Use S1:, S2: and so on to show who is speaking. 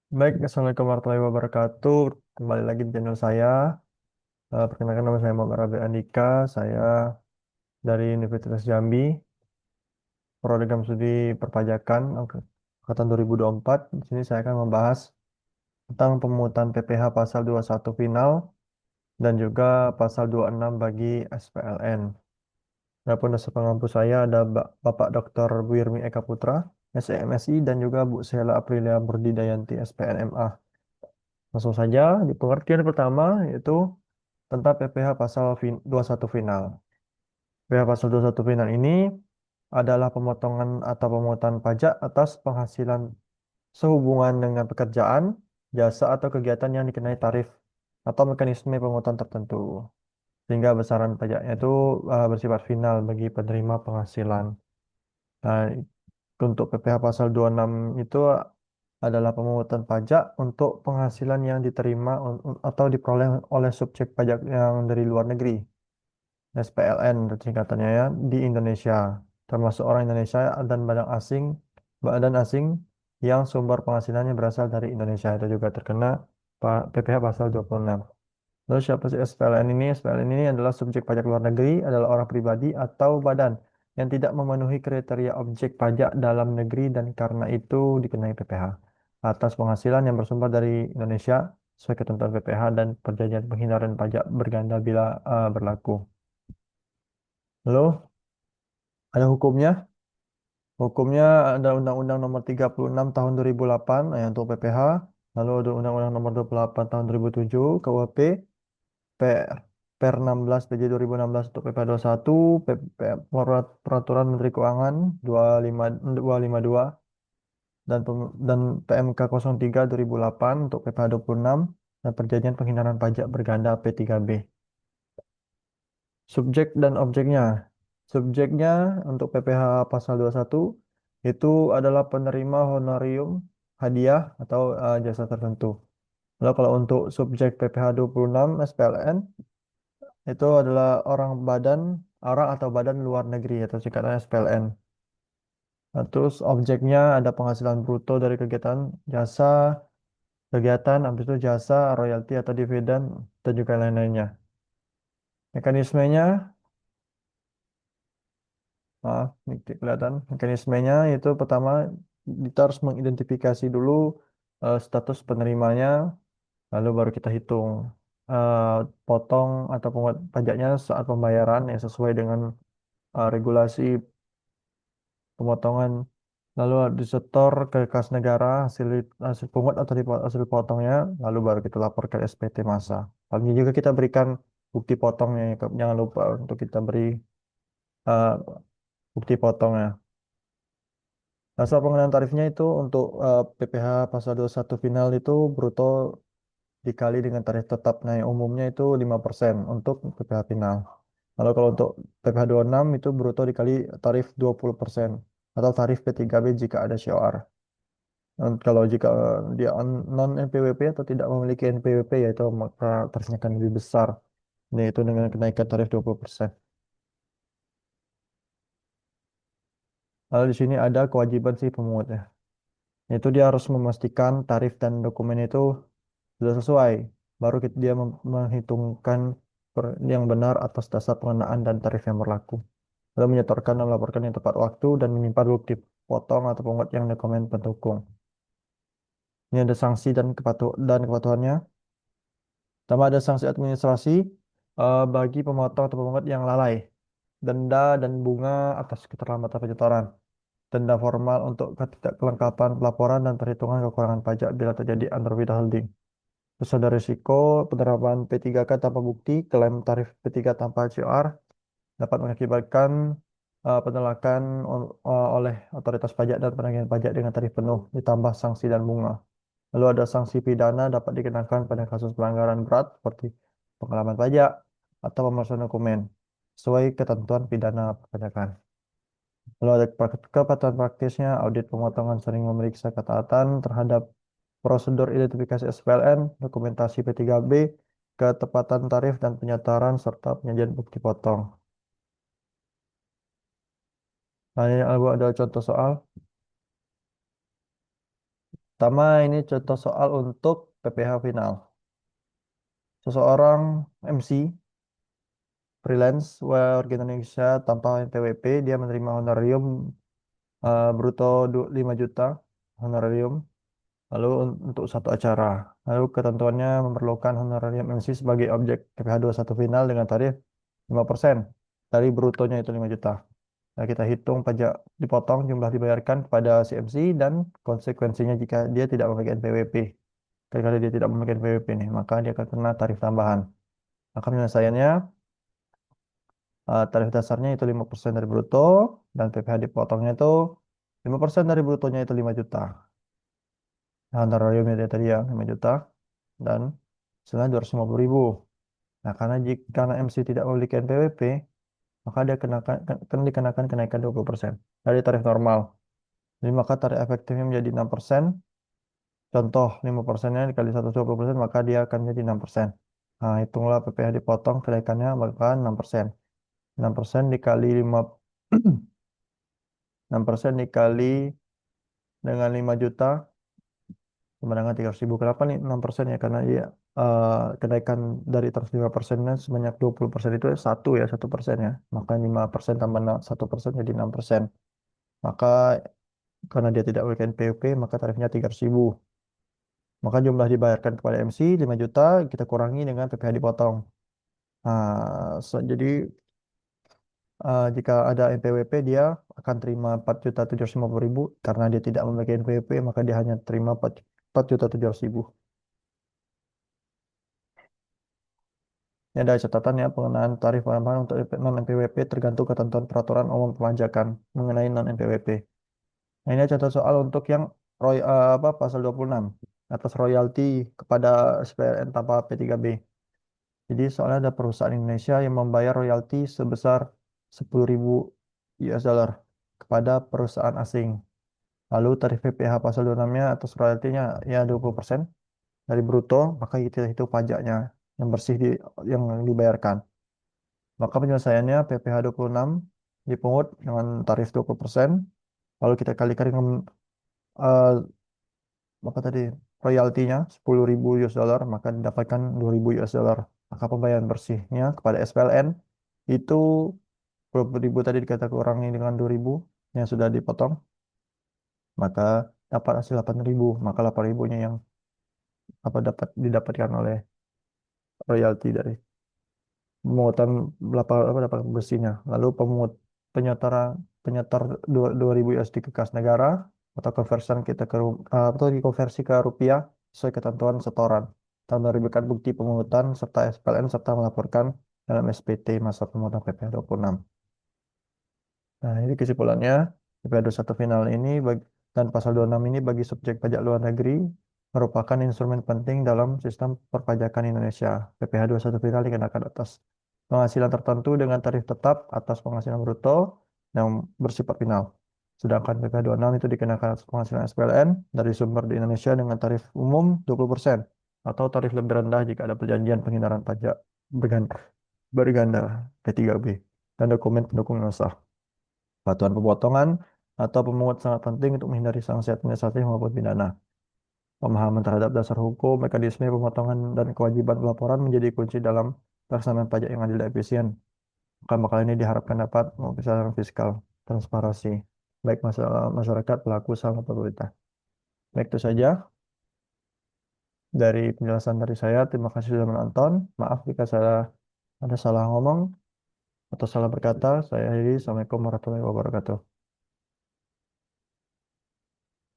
S1: Baik, Assalamualaikum warahmatullahi wabarakatuh. Kembali lagi di channel saya. Perkenalkan nama saya Muhammad Rabi Andika. Saya dari Universitas Jambi, program studi perpajakan angkatan 2024. Di sini saya akan membahas tentang pemungutan PPh pasal 21 final dan juga pasal 26 bagi SPLN. Adapun dosen pengampu saya ada Bapak Dr. Wirmi Eka Putra, SEMSI, dan juga Bu Sela Aprilia Burdidayanti, SPNMA. Langsung saja, di pengertian pertama yaitu tentang PPh pasal 21 final. PPh pasal 21 final ini adalah pemotongan atau pemungutan pajak atas penghasilan sehubungan dengan pekerjaan, jasa atau kegiatan yang dikenai tarif atau mekanisme pemungutan tertentu. Sehingga besaran pajaknya itu bersifat final bagi penerima penghasilan. Nah, untuk PPh pasal 26 itu adalah pemungutan pajak untuk penghasilan yang diterima atau diperoleh oleh subjek pajak yang dari luar negeri. SPLN singkatannya ya, di Indonesia, termasuk orang Indonesia dan badan asing yang sumber penghasilannya berasal dari Indonesia itu juga terkena PPh pasal 26. Lalu siapa sih SPLN ini? SPLN ini adalah subjek pajak luar negeri, adalah orang pribadi atau badan yang tidak memenuhi kriteria objek pajak dalam negeri dan karena itu dikenai PPh atas penghasilan yang bersumber dari Indonesia sesuai ketentuan PPh dan perjanjian penghindaran pajak berganda bila berlaku. Lalu ada hukumnya. Hukumnya ada Undang-Undang Nomor 36 Tahun 2008 untuk PPh. Lalu ada Undang-Undang Nomor 28 Tahun 2007 KUHP, Per, Per 16 PJ 2016 untuk PPh 21, Peraturan Menteri Keuangan 25 252 dan PMK 03 2008 untuk PPh 26 dan Perjanjian Penghindaran Pajak Berganda P3B. Subjek dan objeknya. Subjeknya untuk PPh pasal 21 itu adalah penerima honorium, hadiah, atau jasa tertentu. Lalu kalau untuk subjek PPh 26 SPLN itu adalah orang atau badan luar negeri atau singkatan SPLN. Nah, terus objeknya ada penghasilan bruto dari kegiatan, habis itu jasa, royalti atau dividen, dan juga lain-lainnya. Mekanismenya ini kelihatan mekanismenya itu pertama kita harus mengidentifikasi dulu status penerimanya, lalu baru kita hitung eh, potong atau pungut pajaknya saat pembayaran yang sesuai dengan regulasi pemotongan, lalu disetor ke kas negara hasil pungut atau hasil potongnya, lalu baru kita lapor ke SPT Masa. Lalu juga kita berikan bukti potongnya, jangan lupa untuk kita beri eh, bukti potongnya. Nah, soal pengenaan tarifnya itu untuk PPh pasal 21 final itu bruto dikali dengan tarif tetap. Nah, yang umumnya itu 5% untuk PPh final. Lalu kalau untuk PPh 26 itu bruto dikali tarif 20% atau tarif P3B jika ada COR. Dan kalau jika dia non NPWP atau tidak memiliki NPWP yaitu maka tarifnya akan lebih besar. Yaitu dengan kenaikan tarif 20%. Lalu di sini ada kewajiban si pemungutnya. Yaitu dia harus memastikan tarif dan dokumen itu sudah sesuai, baru dia menghitungkan yang benar atas dasar pengenaan dan tarif yang berlaku. Lalu menyetorkan dan melaporkan yang tepat waktu dan menyimpan bukti potong atau pungut yang dokumen pendukung. Ini ada sanksi dan kepatuhannya. Pertama ada sanksi administrasi bagi pemotong atau pemungut yang lalai. Denda dan bunga atas keterlambatan penyetoran. Denda formal untuk ketidakkelengkapan pelaporan dan perhitungan kekurangan pajak bila terjadi underweight holding. Terus ada risiko penerapan P3K tanpa bukti, klaim tarif P3 tanpa COR dapat mengakibatkan penolakan oleh otoritas pajak dan penagihan pajak dengan tarif penuh, ditambah sanksi dan bunga. Lalu ada sanksi pidana dapat dikenakan pada kasus pelanggaran berat seperti pengalaman pajak atau pemalsuan dokumen, sesuai ketentuan pidana perpajakan. Lalu ada kepatuhan praktisnya, audit pemotongan sering memeriksa ketaatan terhadap prosedur identifikasi SPLN, dokumentasi P3B, ketepatan tarif dan penyetoran, serta penyajian bukti potong. Nah, ini ada contoh soal. Pertama, ini contoh soal untuk PPh final. Seseorang MC, freelance, warga Indonesia tanpa NPWP, dia menerima honorarium bruto 5 juta honorarium. Lalu untuk satu acara. Lalu ketentuannya memerlukan honorarium MC sebagai objek PPh satu final dengan tarif 5% dari brutonya itu 5 juta. Nah, kita hitung pajak dipotong jumlah dibayarkan kepada si MC dan konsekuensinya jika dia tidak memiliki NPWP. Kalau dia tidak memiliki NPWP nih, maka dia akan kena tarif tambahan. Maka penyelesaiannya tarif dasarnya itu 5% dari bruto dan PPh dipotongnya itu 5% dari brutonya itu 5 juta. Nah, honorariumnya dia tadi ya 5 juta dan senilai 250.000. Nah, karena MC tidak memiliki NPWP, maka dia dikenakan kenaikan 20% dari tarif normal. Jadi maka tarif efektifnya menjadi 6%. Contoh 5%-nya dikali 120%, maka dia akan menjadi 6%. Nah, hitunglah PPh dipotong kenaikannya maka 6%. 6% dikali 5 6% dikali dengan 5 juta sama dengan 300.000. Kenapa nih 6% ya? Karena dia kenaikan dari tarif 5%-nya sebanyak 20% itu satu ya, 1% ya. Maka 5% tambah 1% jadi 6%. Maka karena dia tidak memiliki NPWP, maka tarifnya 300.000. Maka jumlah dibayarkan kepada MC 5 juta, kita kurangi dengan PPh dipotong. Nah, jadi jika ada NPWP, dia akan terima 4.750.000. Karena dia tidak memiliki NPWP, maka dia hanya terima 4.700.000. Ini ada catatan ya, pengenaan tarif penambahan untuk non-NPWP tergantung ketentuan peraturan umum perpajakan mengenai non-NPWP. Nah, ini contoh soal untuk yang pasal 26 atas royalti kepada SPLN tanpa P3B. Jadi soalnya ada perusahaan Indonesia yang membayar royalti sebesar 10.000 US dollar kepada perusahaan asing. Lalu tarif PPh pasal 26-nya atas royaltinya ya 20% dari bruto, maka kita hitung pajaknya yang bersih yang dibayarkan. Maka penyelesaiannya PPh 26 dipungut dengan tarif 20%, lalu kita kalikan dengan eh, maka tadi royaltinya 10.000 US dollar, maka didapatkan 2.000 US dollar. Maka pembayaran bersihnya kepada SPLN itu 20.000 tadi dikata kurangi dengan 2.000 yang sudah dipotong, maka dapat hasil 8.000. Maka 8.000-nya yang dapat didapatkan oleh royalti dari pemungutan dapat bersihnya. Lalu penyetor 2.000 USD ke kas negara atau konversian kita atau dikonversi ke rupiah sesuai ketentuan setoran. Dan memberikan bukti pemungutan serta SPLN serta melaporkan dalam SPT masa pemungutan PPh 26. Nah, ini kesimpulannya. PPh 21 final ini dan pasal 26 ini bagi subjek pajak luar negeri merupakan instrumen penting dalam sistem perpajakan Indonesia. PPh 21 final dikenakan atas penghasilan tertentu dengan tarif tetap atas penghasilan bruto yang bersifat final. Sedangkan PPh 26 itu dikenakan atas penghasilan SPLN dari sumber di Indonesia dengan tarif umum 20% atau tarif lebih rendah jika ada perjanjian penghindaran pajak berganda, berganda P3B dan dokumen pendukung yang sah. Batuan pemotongan atau pemungut sangat penting untuk menghindari sanksi administratif maupun pidana. Pemahaman terhadap dasar hukum, mekanisme pemotongan, dan kewajiban pelaporan menjadi kunci dalam pelaksanaan pajak yang adil dan efisien. Maka bakal ini diharapkan dapat mengupayakan fiskal transparansi, baik masyarakat, pelaku, sama pemerintah. Baik, itu saja dari penjelasan dari saya. Terima kasih sudah menonton. Maaf jika saya ada salah ngomong atau salah berkata. Saya akhiri. Assalamualaikum warahmatullahi wabarakatuh.